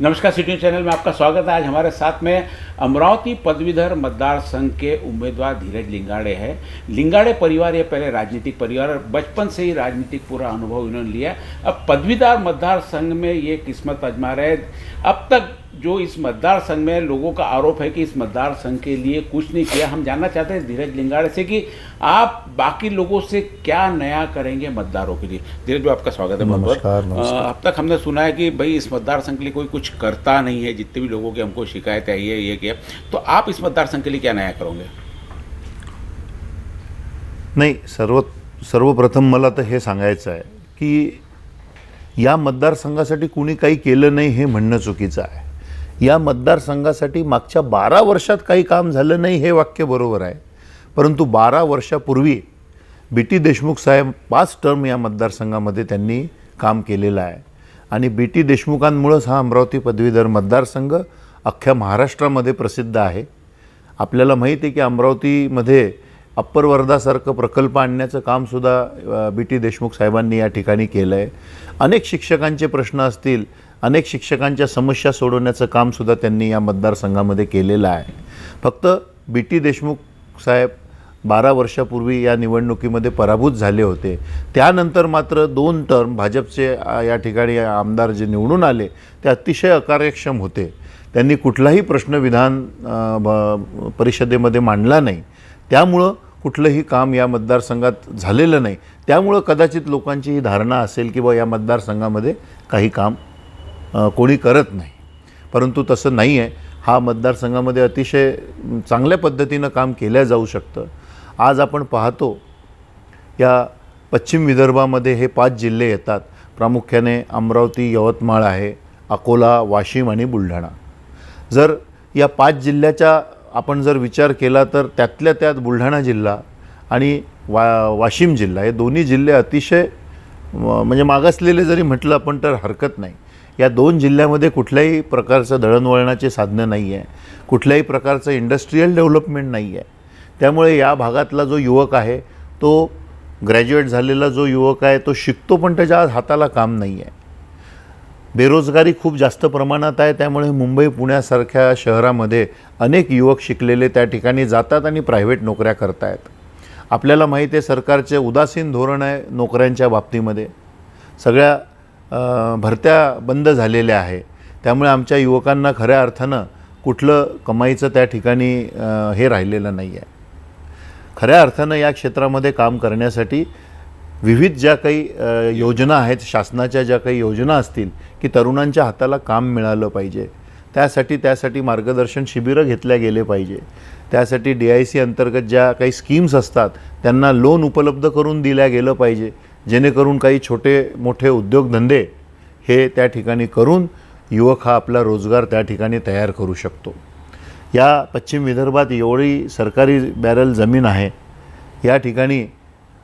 नमस्कार, city channel में आपका स्वागत है। आज हमारे साथ में अमरावती पदवीधर मतदार संघ के उम्मीदवार धीरज लिंगाड़े हैं। लिंगाड़े परिवार ये पहले राजनीतिक परिवार और बचपन से ही राजनीतिक पूरा अनुभव इन्होंने लिया। अब पदवीधर मतदार संघ में ये किस्मत आजमा रहे। अब तक जो इस मतदार संघ में लोगों का आरोप है कि इस मतदार संघ के लिए कुछ नहीं किया। हम जानना चाहते हैं धीरज लिंगाड़े से कि आप बाकी लोगों से क्या नया करेंगे मतदारों के लिए। धीरज भाई, आपका स्वागत है। नमस्कार। अब तक हमने सुना है कि भाई इस मतदार संघ के लिए कोई कुछ करता नहीं है, जितने भी लोगों की हमको शिकायत है ये किया, तो आप इस मतदार संघ के लिए क्या नया करोगे? नाही, सर्वप्रथम मला तर हे सांगायचं आहे की या मतदारसंघासाठी कुणी काही केलं नाही हे म्हणणं चुकीचं आहे. या मतदारसंघासाठी मागच्या 12 वर्षात काही काम झालं नाही हे वाक्य बरोबर आहे, परंतु 12 वर्षापूर्वी बी.टी. देशमुख साहेब 5 टर्म या मतदारसंघामध्ये त्यांनी काम केलेलं आहे आणि बी.टी. देशमुखांमुळेच हा अमरावती पदवीधर मतदारसंघ अख्ख्या महाराष्ट्रामध्ये प्रसिद्ध आहे. आपल्याला माहिती आहे की अमरावतीमध्ये अप्पर वर्धासारखं प्रकल्प आणण्याचं कामसुद्धा बी.टी. देशमुख साहेबांनी या ठिकाणी केलं आहे. अनेक शिक्षकांचे प्रश्न असतील, अनेक शिक्षकांच्या समस्या सोडवण्याचं कामसुद्धा त्यांनी या मतदारसंघामध्ये केलेलं आहे. फक्त बी.टी. देशमुख साहेब 12 वर्षापूर्वी या निवडणुकीमध्ये पराभूत झाले होते. त्यानंतर मात्र 2 टर्म भाजपचे या ठिकाणी आमदार जे निवडून आले ते अतिशय अकार्यक्षम होते. त्यांनी कुठलाही प्रश्न विधान परिषदेमध्ये मांडला नाही. त्यामुळं कुठलंही काम या मतदारसंघात झालेलं नाही. त्यामुळं कदाचित लोकांची ही धारणा असेल की या मतदारसंघामध्ये काही काम कोणी करत नाही, परंतु तसं नाही आहे. हा मतदारसंघामध्ये अतिशय चांगल्या पद्धतीनं काम केलं जाऊ शकतं. आज आपण पाहतो या पश्चिम विदर्भामध्ये हे 5 जिल्हे येतात. प्रामुख्याने अमरावती, यवतमाळ आहे, अकोला, वाशिम आणि बुलढाणा. जर या 5 जिल्ह्याचा आपण जर विचार केला तर त्यातल्या त्यात बुलढाणा जिल्हा आणि वाशिम जिल्हा हे दोन्ही जिल्हे अतिशय म्हणजे मागासलेले जरी म्हटलं आपण तर हरकत नाही. या 2 जिल्ह्यामध्ये कुठल्याही प्रकारचं दळणवळणाचे साधनं नाही आहे, कुठल्याही प्रकारचं इंडस्ट्रियल डेव्हलपमेंट नाही आहे. त्यामुळे या भागातला जो युवक आहे तो ग्रॅज्युएट झालेला जो युवक आहे तो शिकतो, पण त्याच्या हाताला काम नाही आहे. बेरोजगारी खूप जास्त प्रमाणात आहे. त्यामुळे मुंबई, पुण्यासारख्या शहरामध्ये अनेक युवक शिकलेले त्या ठिकाणी जातात आणि प्रायव्हेट नोकऱ्या करत आहेत. आपल्याला माहिती आहे सरकारचे उदासीन धोरण आहे नोकऱ्यांच्या बाबतीमध्ये. सगळ्या भरत्या बंद झालेल्या आहे. त्यामुळे आमच्या युवकांना खऱ्या अर्थानं कुठलं कमाईचं त्या ठिकाणी हे राहिलेलं नाही आहे. खऱ्या अर्थानं या क्षेत्रामध्ये काम करण्यासाठी विविध ज्या काही योजना आहेत, शासनाच्या ज्या काही योजना असतील की तरुणांच्या हाताला काम मिळालं पाहिजे, त्यासाठी मार्गदर्शन शिबिरं घेतल्या गेले पाहिजे. त्यासाठी DIC अंतर्गत ज्या काही स्कीम्स असतात त्यांना लोन उपलब्ध करून दिल्या गेलं पाहिजे, जेणेकरून काही छोटे मोठे उद्योगधंदे हे त्या ठिकाणी करून युवक हा आपला रोजगार त्या ठिकाणी तयार करू शकतो. या पश्चिम विदर्भात एवढी सरकारी बॅरल जमीन आहे. या ठिकाणी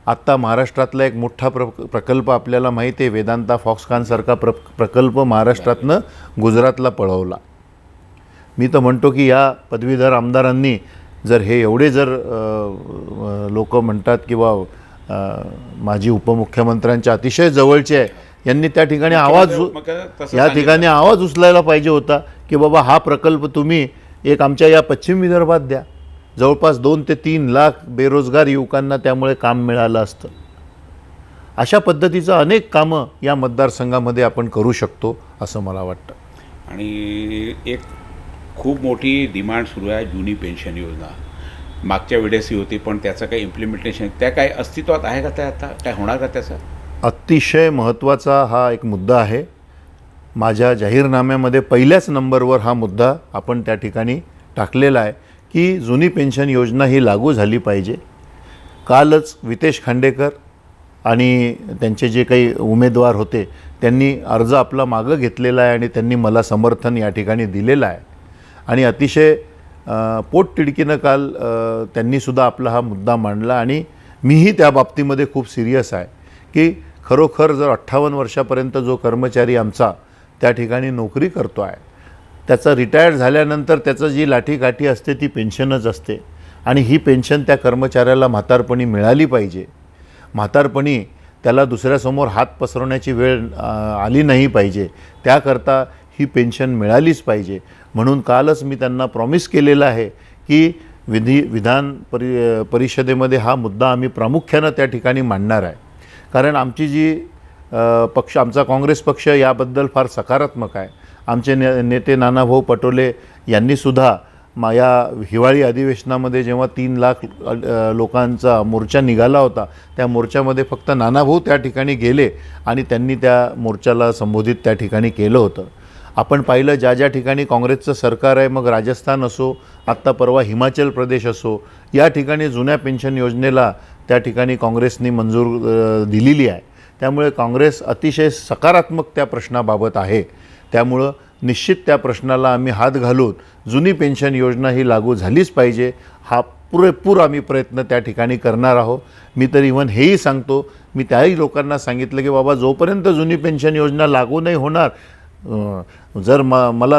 आत्ता महाराष्ट्रातला एक मोठा प्रकल्प आपल्याला माहिती आहे, वेदांता फॉक्सकॉनसारखा प्रकल्प महाराष्ट्रातनं गुजरातला पळवला. मी तर म्हणतो की या पदवीधर आमदारांनी जर हे एवढे जर लोक म्हणतात किंवा माजी उपमुख्यमंत्र्यांच्या अतिशय जवळचे आहे, यांनी त्या ठिकाणी आवाज उचलायला पाहिजे होता की बाबा हा प्रकल्प तुम्ही एक आमच्या या पश्चिम विदर्भात द्या. जवळपास 2 ते 3 लाख बेरोजगार युवकांना त्यामुळे काम मिळालं असतं. अशा पद्धतीचं अनेक कामं या मतदारसंघामध्ये आपण करू शकतो असं मला वाटतं. आणि एक खूप मोठी डिमांड सुरू आहे जुनी पेन्शन योजना. मागच्या वेळेस ही होती, पण त्याचं काही इम्प्लिमेंटेशन त्या काय अस्तित्वात आहे का? त्या आता काय होणार का त्याचं? अतिशय महत्त्वाचा हा एक मुद्दा आहे. माझ्या जाहीरनाम्यामध्ये पहिल्याच नंबरवर हा मुद्दा आपण त्या ठिकाणी टाकलेला आहे की जुनी पेन्शन योजना ही लागू झाली पाहिजे. कालच वितेश खांडेकर आणि त्यांचे जे काही उमेदवार होते त्यांनी अर्ज आपला मागं घेतलेला आहे आणि त्यांनी मला समर्थन या ठिकाणी दिलेलं आहे. आणि अतिशय पोटतिडकीनं काल त्यांनीसुद्धा आपला हा मुद्दा मांडला आणि मीही त्या बाबतीमध्ये खूप सिरियस आहे की खरोखर जर 58 वर्षापर्यंत जो कर्मचारी आमचा त्या ठिकाणी नोकरी करतो आहे, त्याचा रिटायर झाल्यानंतर त्याचं जी लाठीकाठी असते ती पेन्शनच असते आणि ही पेन्शन त्या कर्मचाऱ्याला म्हातारपणी मिळाली पाहिजे. म्हातारपणी त्याला दुसऱ्यासमोर हात पसरवण्याची वेळ आली नाही पाहिजे. त्याकरता ही पेन्शन मिळालीच पाहिजे. म्हणून कालच मी त्यांना प्रॉमिस केलेलं आहे की विधान परिषदेमध्ये हा मुद्दा आम्ही प्रामुख्यानं त्या ठिकाणी मांडणार आहे. कारण आमची जी आमचा काँग्रेस पक्ष याबद्दल फार सकारात्मक आहे. आमचे नेते नानाभाऊ पटोले यांनीसुद्धा या हिवाळी अधिवेशनामध्ये जेव्हा 3 लाख लोकांचा मोर्चा निघाला होता, त्या मोर्चामध्ये फक्त नानाभाऊ त्या ठिकाणी गेले आणि त्यांनी त्या मोर्चाला संबोधित त्या ठिकाणी केलं होतं. आपण पाहिलं ज्या ज्या ठिकाणी काँग्रेसचं सरकार आहे, मग राजस्थान असो, आत्ता परवा हिमाचल प्रदेश असो, या ठिकाणी जुन्या पेन्शन योजनेला त्या ठिकाणी काँग्रेसनी मंजूर दिलेली आहे. त्यामुळे काँग्रेस अतिशय सकारात्मक त्या प्रश्नाबाबत आहे. त्यामुळं निश्चित त्या प्रश्नाला आम्ही हात घालून जुनी पेन्शन योजना ही लागू झालीच पाहिजे हा पुरेपूर आम्ही प्रयत्न त्या ठिकाणी करणार आहोत. मी तर इव्हन हेही सांगतो, मी त्याही लोकांना सांगितलं की बाबा जोपर्यंत जुनी पेन्शन योजना लागू नाही होणार, जर मला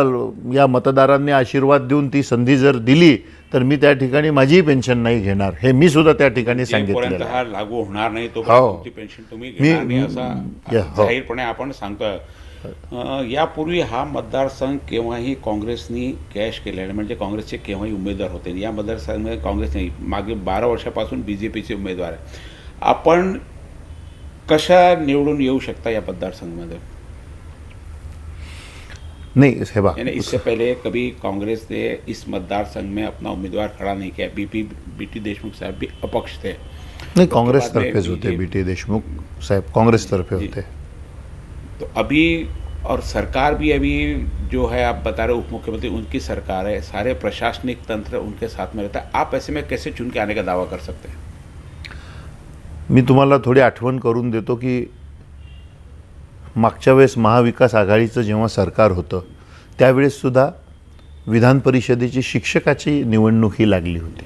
या मतदारांनी आशीर्वाद देऊन ती संधी जर दिली तर मी त्या ठिकाणी माझी पेन्शन नाही घेणार. हे मी सुद्धा त्या ठिकाणी सांगितलं. हा लागू होणार नाही तो पेन्शन तुम्ही मी घेणार नाही असं जाहीरपणे आपण सांगतोय. यापूर्वी हा मतदारसंघ केव्हाही काँग्रेसनी कॅश केलेला, म्हणजे काँग्रेसचे केव्हाही उमेदवार होते. या मतदारसंघामध्ये काँग्रेस नाही, मागे 12 वर्षापासून BJPचे उमेदवार आहे. आपण कशा निवडून येऊ शकता या मतदारसंघामध्ये? नहीं, हे बा, इससे पहले कभी कांग्रेस ने इस मतदारसंघ में अपना उम्मीदवार खड़ा नहीं किया. बीटी देशमुख साहब भी अपक्ष थे. नहीं, कांग्रेस तर्फेच होते. बीटी देशमुख साहब कांग्रेस तरफे होते. तो अभी और सरकार भी अभी जो है, आप बता रहे उप मुख्यमंत्री उनकी सरकार है, सारे प्रशासनिक तंत्र उनके साथ में रहता है. आप ऐसे में कैसे चुन के आने का दावा कर सकते हैं? मी तुम्हाला थोडी आठवण करून देतो की मागच्या वेळेस महाविकास आघाडीचं जेव्हा सरकार होतं त्यावेळेससुद्धा विधान परिषदेची शिक्षकाची निवडणूक ही लागली होती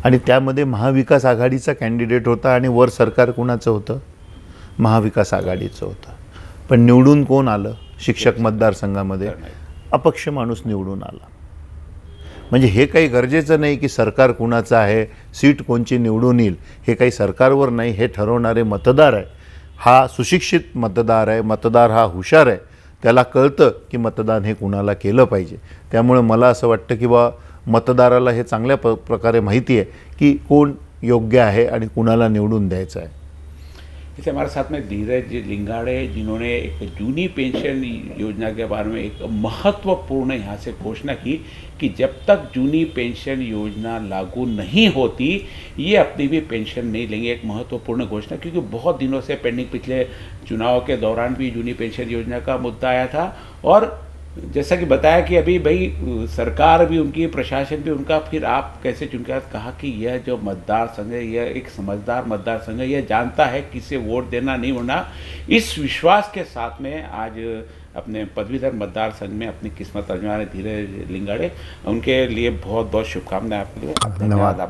आणि त्यामध्ये महाविकास आघाडीचा कॅन्डिडेट होता आणि वर सरकार कोणाचं होतं? महाविकास आघाडीचं होतं. पण निवडून कोण आलं? शिक्षक मतदारसंघामध्ये अपक्ष माणूस निवडून आला. म्हणजे हे काही गरजेचं नाही की सरकार कुणाचं आहे, सीट कोणची निवडून येईल, हे काही सरकारवर नाही. हे ठरवणारे मतदार आहे. हा सुशिक्षित मतदार आहे. मतदार हा हुशार आहे. त्याला कळतं की मतदान हे कुणाला केलं पाहिजे. त्यामुळे मला असं वाटतं की मतदाराला हे चांगल्या प्रकारे माहिती आहे की कोण योग्य आहे आणि कुणाला निवडून द्यायचं आहे. इसे हमारे साथ में धीरज लिंगाड़े, जिन्होंने एक जूनी पेंशन योजना के बारे में एक महत्वपूर्ण यहाँ से घोषणा की कि जब तक जूनी पेंशन योजना लागू नहीं होती ये अपनी भी पेंशन नहीं लेंगे. एक महत्वपूर्ण घोषणा, क्योंकि बहुत दिनों से पेंडिंग, पिछले चुनाव के दौरान भी जूनी पेंशन योजना का मुद्दा आया था. और जैसा कि बताया कि अभी भाई सरकार भी उनकी, प्रशासन भी उनका, फिर आप कैसे चुनकर कहा कि यह जो मतदार संघ है यह एक समझदार मतदार संघ है, यह जानता है किसे वोट देना नहीं होना. इस विश्वास के साथ में आज अपने पदवीधर मतदार संघ में अपनी किस्मत आजमाने धीरज लिंगाड़े, उनके लिए बहुत बहुत शुभकामनाएं आपके लिए. धन्यवाद.